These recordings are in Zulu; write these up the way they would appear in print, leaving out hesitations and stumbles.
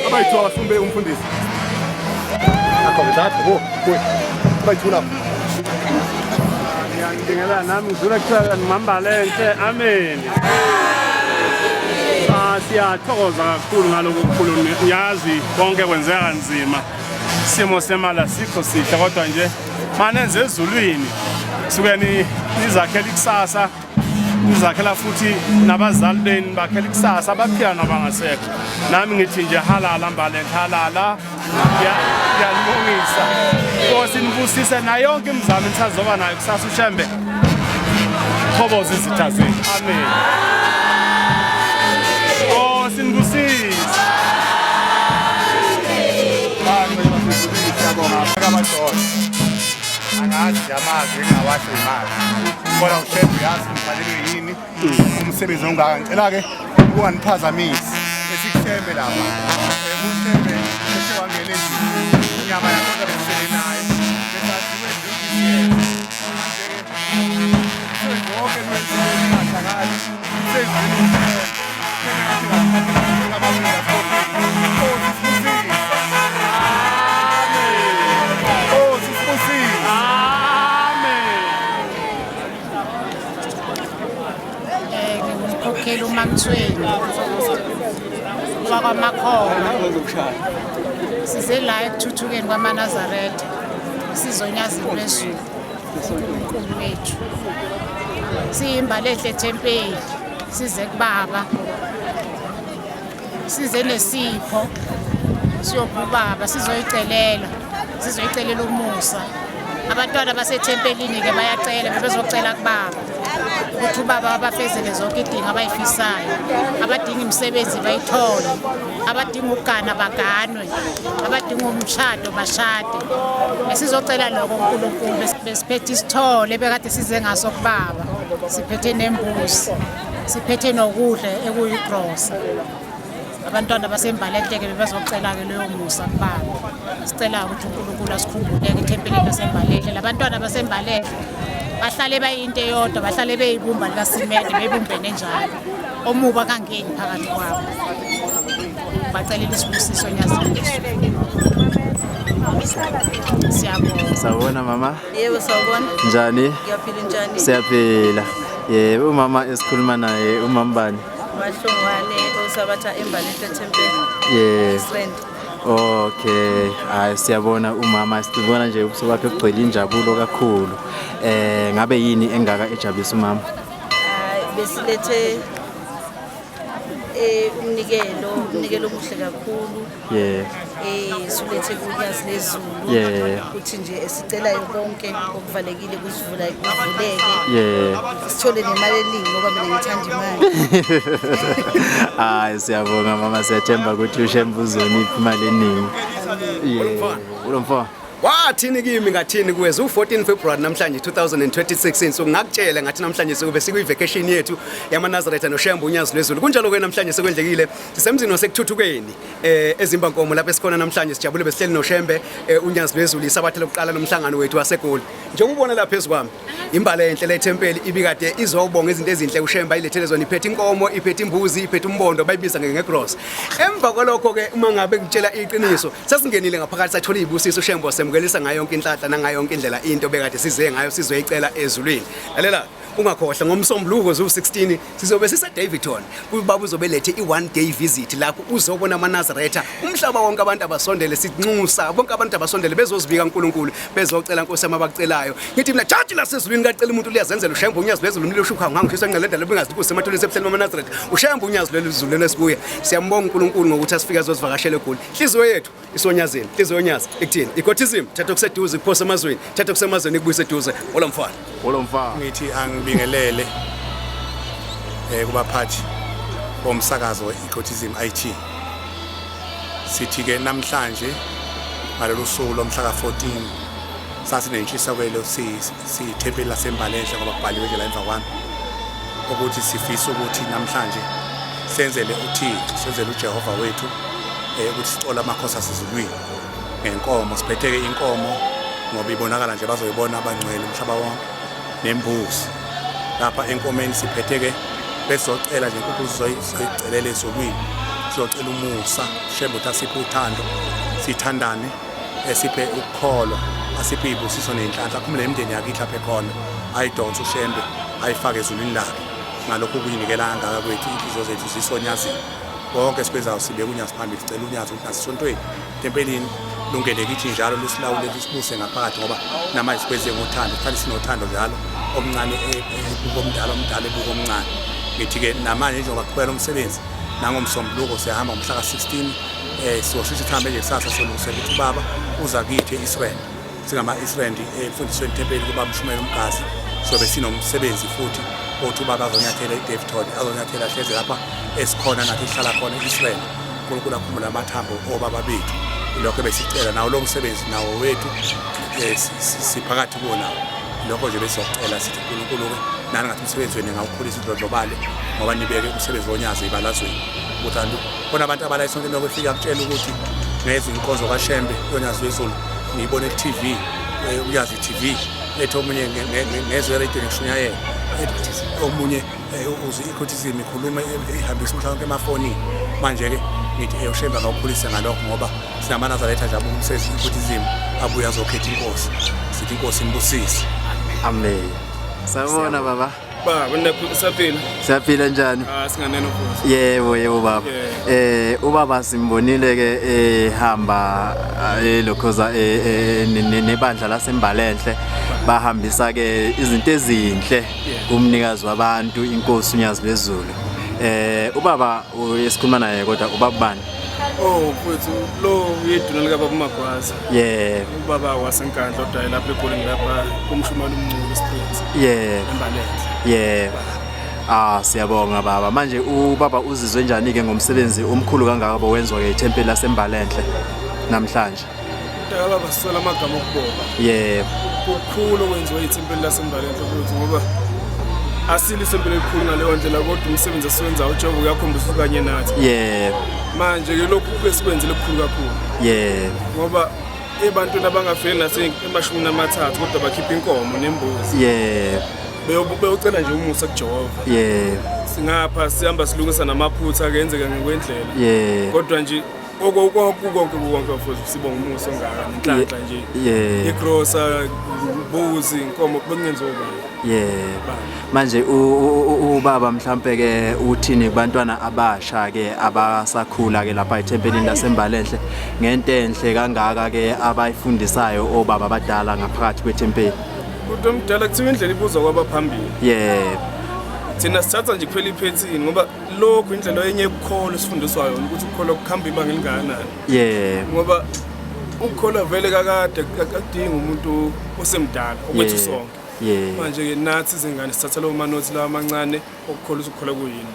Abayithola sumbe umfundisi. Akhomeza kuwe. Abayithola. Ngiyangibingelela nami ngidlula kuthaka ngimambalente. Amen. Siyathokoza kakhulu ngalokho kukhulu ngiyazi konke kwenzeka kanzima. Simo semali asikho sihle kodwa nje manenze ezulwini. Suke nizakhela ikusasa. Nizakhela futhi nabazali beni bakhela ikusasa abaphila nabangasekho. Nami ngithi nje halala mbalente halala. Ngiyalungisa. Nkosi nibusise na yonke imizamo nisazoba nayo kusasa uShembe. Thokoza izitha zenu. Amen. Sinibusise. Angazi amazi engawasho imali. Kodwa uShembe uyazi ngiphalelwe yini umsebenzi ongaka. Ngicela ke unganiphazamisi. EsikuShembe lapha. uShembe bese wangena endlini. Inyama yakho besele naye. Besaziwe nje konke lwenzile ngathakali. Sezini ngikhokhela uMamthweni wakwaMakhona size la ekuthuthukeni kwaManazaretha sizonyazini lwezulu uNkulunkulu wethu siyimbalehle ethempeli size kubaba size nesipho siyobubaba sizoyicelela umusa abantwana basethempelini ke bayacela bezocela kubaba ukuthi ubaba abafezele zonke idinga abayifisayo abadinga imisebenzi bayithole abadinga ukugana baganwe abadinga umshado bashade esizocela lokho uNkulunkulu besiphethe isithole bekade size ngaso kubaba siphethe nembuzi siphethe nokudla ekuyigrosa abantwana basembalente ke bezocela ke leyo musa kubaba sicela ukuthi uNkulunkulu asikhumbuleke ethempelini lasembalente labantwana basembalente bahlale bayinto eyodwa bahlale beyibumba likasimende beyibumbene njalo omuba kangeni phakathi kwabo bacelela isibusiso nyazini Sawubona mama. Yebo sawubona. Njani? Ngiyaphila njani? Siyaphila. Yebo mama esikhuluma naye umambani. Mahlongwane osabatha embalente ethempeli. Yes. Okay, siyabona umama sibona nje ubuso bakhe kugcwele injabulo kakhulu. Ngabe yini engaka ejabulisa umama? Besilethe umnikelo omuhle kakhulu. Sulethe kunyazi lezulu. Ukuthi nje esicelayo konke okuvalekile kusivula kuvuleke. Sithole nemali eningi ngoba mina ngithanda imali. Siyabonga mama siyathemba ukuthi uShembe uzonipha imali eningi. Ulomfana. Wathini kimi ngathini kuweza u14 February namhlanje 2026 so ngakutshela ngathi namhlanje sekube sikuyi-vacation yethu yamaNazaretha noShembe unyazi lwezulu kunjalo ke namhlanje sekwendlekile sisemzini wasekuthuthukeni eZimbankomo lapho esikhona namhlanje sijabule besihleli noShembe unyazi lwezulu isabathe lokuqala nomhlangano wethu waseGoli njengobona lapha phezukwami imbala enhle lethempeli ibikade izobonga izinto ezinhle uShembe ayilethele zona iphethe inkomo iphethe imbuzi iphethe umbondo bayibiza ngegross emva kwalokho ke uma ngabe ngitshela iqiniso sasingenile ngaphakathi sathola izibusiso uShembe wasemgelisa ngayo yonke inhlanhla nangayo yonke indlela into bekade size ngayo sizoyicela ezulwini lalela ungakhohlwa ngomsombuluko zo16 sizobe sise Davidton ubaba uzobelethe i1 day visit lapho uzobona amaNazaretha umhlaba wonke abantu abasondele sinxusa bonke abantu abasondele bezozibika uNkulunkulu bezocela Nkosi amabakucelayo ngithi mina judge lasezulwini kacela umuntu liyazenzela uShembe unyazi lwezulu umlilo ushukha ngangishisa ngelenda lebengazi ukuthi semathole sebuhlelo amaNazaretha uShembe unyazi lwezulu lesibuya siyambonga uNkulunkulu ngokuthi asifika zozivakashela eGoli inhliziyo yethu isonyazeni inhliziyo yonyazi ekuthini igothism thatha kuseduze kuphosa emazweni thatha kusemazweni kubuyisa eduze olomfana ngithi angibingelele kubaphathi bomsakazo weGotism IT sithi-ke namhlanje ngalolu suku lomhla ka-14 sasinentshisekelo siyithempeli lasembalenhle ngoba kubhaliwe nje la emva kwami ukuthi sifisa ukuthi namhlanje senzele uThixo senzele uJehova wethu ukuthi sicole amakhosi asezulwini ngenkomo siphetheke inkomo ngoba ibonakala nje bazoyibona abangcwele umhlaba wonke nembuzi lapha enkomeni siphetheke besocela nje inkukhu sizoyicelela ezulwini sizocela umusa Shembe uthi asiphe uthando sithandane esiphe ukukholwa asiphe ibusiso nenhlanhla kumele imndeni yakithi lapha ekhona ayidonse uShembe ayifake ezulwini lakhe ngalokho kuyinikela kangaka kwethu inhliziyo zethu zisonyazile konke sikwenzayo sibeke unyazo phambili sicela unyazo ukuthi nasesontweni tempelini lungene kithi njalo lusilawule lisibuse ngaphakathi ngoba namanje sikwenze ngothando kufanele sinothando njalo omncane ebuko omdala omdala ebuko omncane ngithi-ke namanje njengoba kuqhubeka umsebenzi nangomsombuluko siyahamba ngomhla ka-16 sizosheshe sihambe nje kusasa solungisela ukuthi ubaba uza kithi e-Israel singama-Israel emfundisweni tempeli kuba Mshumayeli Umgazi sobe sinomsebenzi futhi othi ubaba azonyathela iDaveyton azonyathela hleze lapha esikhona nathi sihlala khona e-Israel uNkulunkulu akhumbule amathambo obaba bethu lokho besicela nawo lo msebenzi nawo wethu siphakathi kuwo nawo lokho nje besizocela sithi uNkulunkulu nani ngathi umsebenzi wenu ngawukhulisa udlodlobale ngoba nibeke umsebenzi wonyazo ibalazweni ukuthi antu bona abantu abala esontweni lokufika kutshela ukuthi ngeze inkonzo kaShembe yonyazo wezulu ngiyibone ku-TV uyazi i-TV ethi omunye ngezwe radio ngishunyayela omunye uze ikhothizimi ikhuluma ihambisa mhlawumbe emafonini manje-ke ngithi uShembe ngawukhulisa ngalokho ngoba sinamanazaretha nje abumsesi ikhothizimi abuye azokhetha inkosi sithi inkosi inibusise. Amen. Sawubona baba. Baba saphila. Siyaphila njani? Singaneno futhi. Yebo baba. Ubaba simbonile ke ehamba lokhoza nebandla lasembalenhle bahambisa ke izinto ezinhle kumnikazi wabantu inkosi uNyazi lwezulu. Ubaba esikhuluma naye kodwa ubaba bani? Mfowethu lo yeduna lika baba Magwaza. Ubaba wasenkandla odwa lapha eGoli ngilapha kumshumana umnculu street. Embalenhle. Siyabonga baba. Manje ubaba uzizwe njani ke ngomsebenzi omkhulu kangaka bowenziwa ke ithempeli lasembalenhle namhlanje? Baba sisola amagama okubonga. Kukhulu okwenziwa ithempeli lasembalenhle futhi ngoba asile isempilo elikhulu ngaleyo ndlela kodwa umsebenzi esiwenzayo uJehova uyakhombisa kanye nathi. Manje ke lokhu kwesikwenzile okukhulu kakhulu. Ngoba ebantwini abangafeli nasemashumi amathathu kodwa bakhipha inkomo nembuzi. Beyocela nje umusa kuJehova. Singapha sihamba silungisa namaphutha kenzeka ngokwendlela. Kodwa nje konke futhi sibonga umusa ongaka nenhlanhla nje. Igrosa imbuzi inkomo bekungenziwa manje ubaba mhlambe ke uthini kubantwana abasha ke abasakhula ke lapha ethempelini lasembalenhle ngento enhle kangaka ke abayifundisayo obaba abadala ngaphakathi kwethempeli? Kodwa omdala kuthiwa indlela ibuzwa kwabaphambili. Thina sithatha nje kuphela iphethini ngoba lokho indlela yenye ukukholo sifundiswayo ukuthi ukukholwa kukhamba ibanga elingakanani. Ngoba ukukholwa vele kakade akudingi umuntu osemdala okwethu sonke. Manje ke nathi izingane sithatha lo manothi lawa amancane okukholisa ukukholwa kuyini.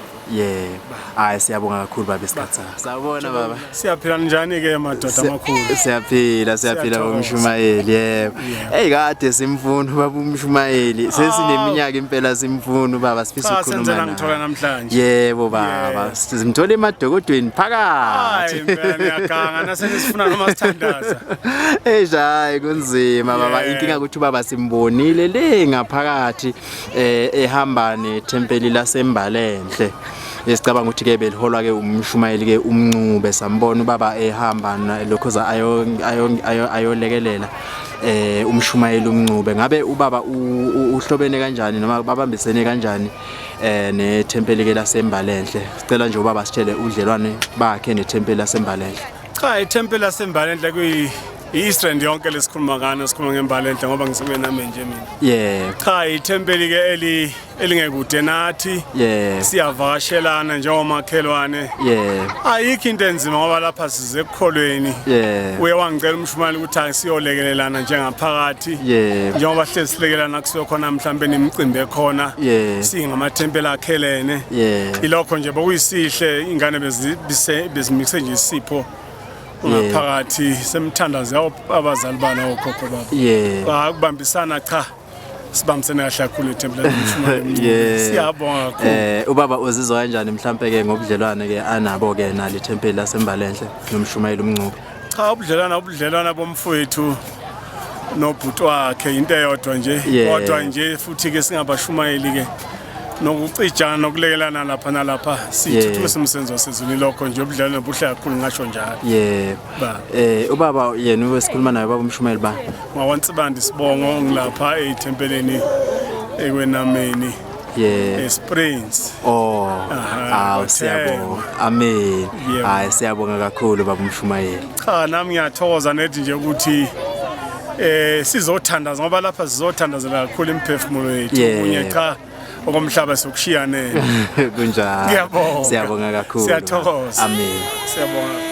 Hayi siyabonga kakhulu baba isikhatha. Sawubona baba. Siyaphila njani ke madoda amakhulu? Siyaphila uMshumayeli. Kade simfuna baba uMshumayeli. Sesineminyaka impela simfuna baba sifisa ukukhuluma naye. Ngithola namhlanje. Yebo baba. Simthole emadokodweni phakathi. Hayi impela ngiyaganga nasenisifuna noma sithandaza. Hayi kunzima baba. Inkinga ukuthi baba simbonile le ngaphakathi ehamba nethempeli lasembalenhle. Esicabanga ukuthi ke beliholwa ke uMshumayeli ke umncube sambona ubaba ehamba lokhoza ayolekelela uMshumayeli umncube. Ngabe ubaba uhlobene kanjani noma babambisene kanjani nethempeli ke lasembalenhle? Sicela nje ubaba sitshele udlelwane bakhe nethempeli lasembalenhle. Cha ithempeli lasembalenhle i-Israel yonke lesikhuluma ngana sikhuluma ngembalenhle ngoba ngiseme nami nje mina. Cha ithempeli ke elingekude nathi. Siyavakashelana njengomakhelwane. Ayikho into enzima ngoba lapha size ekukholweni. Uye wangicela uMshumayeli ukuthi asiyolekelelana njengaphakathi. Njengoba hlezi silekelana kusuka khona mhlambe nemicimbi ekhona. Singamathempeli akhelene. Ilokho nje bokuyisihle ingane bezimikise nje isipho ngaphakathi semthandazo abazali bana okhokho baba kubambisana cha sibambisene kahle kakhulu eThempelini loMshumayeli siyabonga kakhulu ubaba uzizwa kanjani mhlambe ke ngobudlelwane ke anabo ke nali iThempeli laseMbalenhle noMshumayeli uMncube cha ubudlelwana bomfowethu nobhuti wakhe into eyodwa nje kodwa nje futhi ke singabashumayeli ke nokucijana nokulekelana lapha nalapha sithuthukisa umsenzo sezweni lokho nje ubudlelwane buhle kakhulu ngasho njalo ubaba yena wesikhuluma naye baba uMshumayeli ba ngawonsibandi sibongo ngilapha eThempelini ekwenameni Springs siyabonga amen hayi siyabonga kakhulu baba uMshumayeli cha nami ngiyathokoza nethi nje ukuthi sizothandaza ngoba lapha sizothandazela kakhulu imphefumulo yethu kunye cha okomhlaba sokushiyane kunjalo ngiyabonga siyabonga kakhulu siyathokoza amen siyabonga